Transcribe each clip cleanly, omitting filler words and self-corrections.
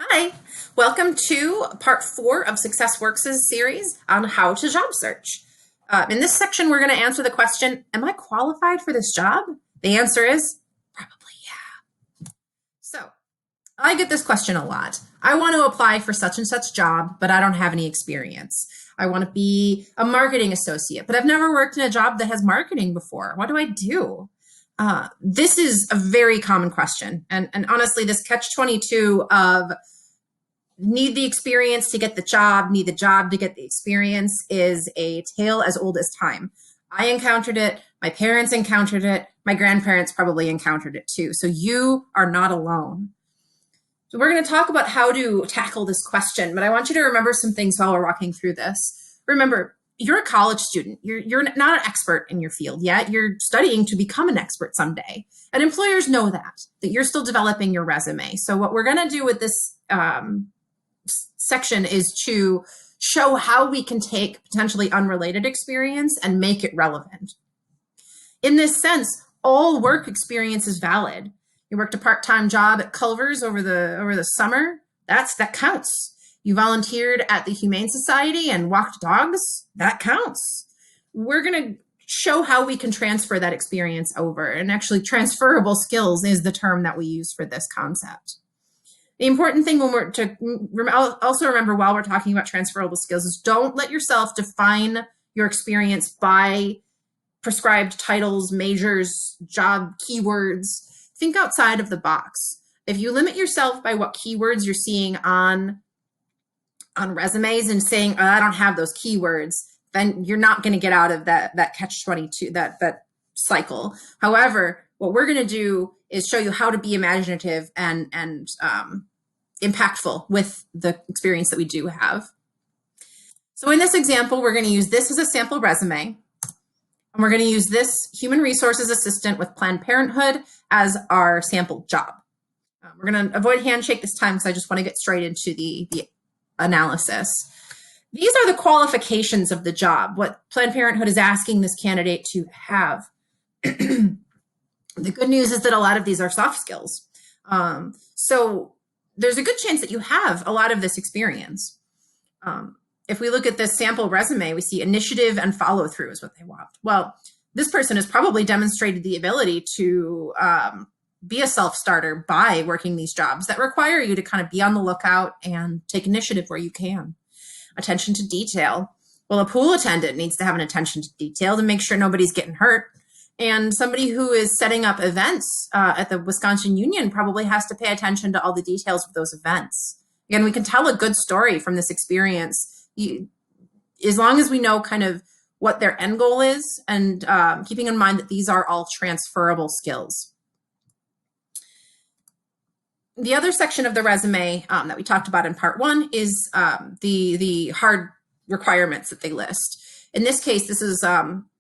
Hi, welcome to part 4 of SuccessWorks' series on how to job search. In this section, we're going to answer the question, am I qualified for this job? The answer is probably yeah. So I get this question a lot. I want to apply for such and such job, but I don't have any experience. I want to be a marketing associate, but I've never worked in a job that has marketing before. What do I do? This is a very common question. And honestly, this catch-22 of need the experience to get the job, need the job to get the experience is a tale as old as time. I encountered it. My parents encountered it. My grandparents probably encountered it too. So you are not alone. So we're going to talk about how to tackle this question, but I want you to remember some things while we're walking through this. Remember, you're a college student. You're not an expert in your field yet. You're studying to become an expert someday. And employers know that you're still developing your resume. So what we're going to do with this section is to show how we can take potentially unrelated experience and make it relevant. In this sense, all work experience is valid. You worked a part-time job at Culver's over the summer, that counts. You volunteered at the Humane Society and walked dogs, that counts. We're going to show how we can transfer that experience over, and actually transferable skills is the term that we use for this concept. The important thing also remember while we're talking about transferable skills is don't let yourself define your experience by prescribed titles, majors, job keywords. Think outside of the box. If you limit yourself by what keywords you're seeing on resumes and saying, oh, I don't have those keywords, then you're not going to get out of that catch-22, that cycle. However, what we're going to do is show you how to be imaginative and impactful with the experience that we do have. So in this example, we're going to use this as a sample resume, and we're going to use this human resources assistant with Planned Parenthood as our sample job. We're going to avoid handshake this time because I just want to get straight into the analysis. These are the qualifications of the job, what Planned Parenthood is asking this candidate to have. The good news is that a lot of these are soft skills. So there's a good chance that you have a lot of this experience. If we look at this sample resume, we see initiative and follow through is what they want. Well, this person has probably demonstrated the ability to be a self-starter by working these jobs that require you to kind of be on the lookout and take initiative where you can. Attention to detail. Well, a pool attendant needs to have an attention to detail to make sure nobody's getting hurt. And somebody who is setting up events at the Wisconsin Union probably has to pay attention to all the details of those events. Again, we can tell a good story from this experience as long as we know kind of what their end goal is and keeping in mind that these are all transferable skills. The other section of the resume that we talked about in part 1 is the hard requirements that they list. In this case, this is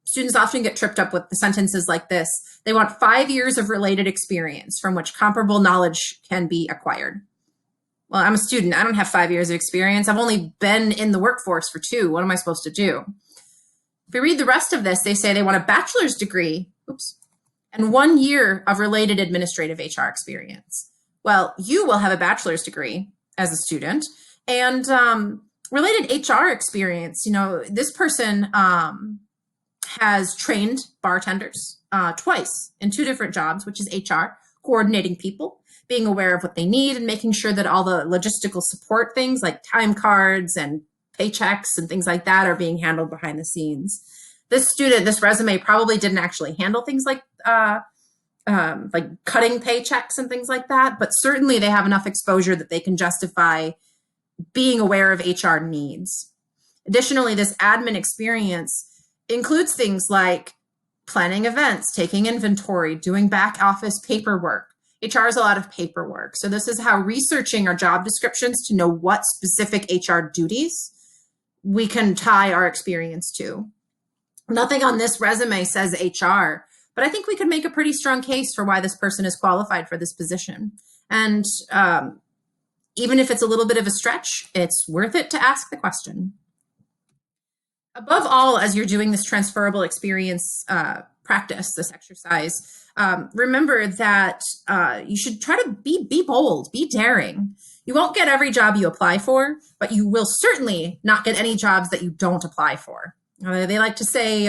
students often get tripped up with the sentences like this. They want 5 years of related experience from which comparable knowledge can be acquired. Well, I'm a student. I don't have 5 years of experience. I've only been in the workforce for 2. What am I supposed to do? If we read the rest of this, they say they want a bachelor's degree, and 1 year of related administrative HR experience. Well, you will have a bachelor's degree as a student, and related HR experience. You know, this person has trained bartenders twice in 2 different jobs, which is HR, coordinating people, being aware of what they need, and making sure that all the logistical support things like time cards and paychecks and things like that are being handled behind the scenes. This resume probably didn't actually handle things like cutting paychecks and things like that, but certainly they have enough exposure that they can justify being aware of HR needs. Additionally, this admin experience includes things like planning events, taking inventory, doing back office paperwork. HR is a lot of paperwork. So this is how researching our job descriptions to know what specific HR duties we can tie our experience to. Nothing on this resume says HR, but I think we could make a pretty strong case for why this person is qualified for this position. And even if it's a little bit of a stretch, it's worth it to ask the question. Above all, as you're doing this transferable experience practice, this exercise, remember that you should try to be bold, be daring. You won't get every job you apply for, but you will certainly not get any jobs that you don't apply for. They like to say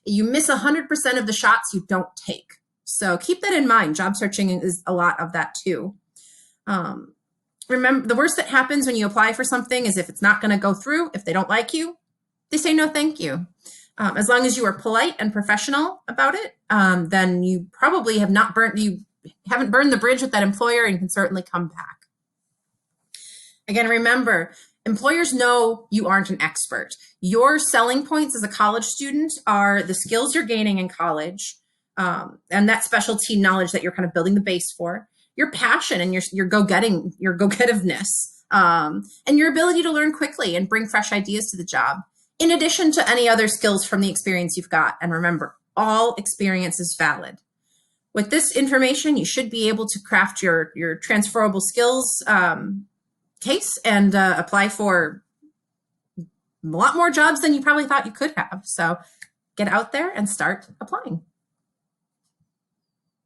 you miss 100% of the shots you don't take. So keep that in mind. Job searching is a lot of that too. Remember, the worst that happens when you apply for something is if it's not going to go through, if they don't like you, they say no thank you. As long as you are polite and professional about it, then you probably haven't burned the bridge with that employer and can certainly come back. Again, remember, employers know you aren't an expert. Your selling points as a college student are the skills you're gaining in college, and that specialty knowledge that you're kind of building the base for, your passion and your go-getiveness, and your ability to learn quickly and bring fresh ideas to the job, in addition to any other skills from the experience you've got. And remember, all experience is valid. With this information, you should be able to craft your transferable skills case and apply for a lot more jobs than you probably thought you could have. So get out there and start applying.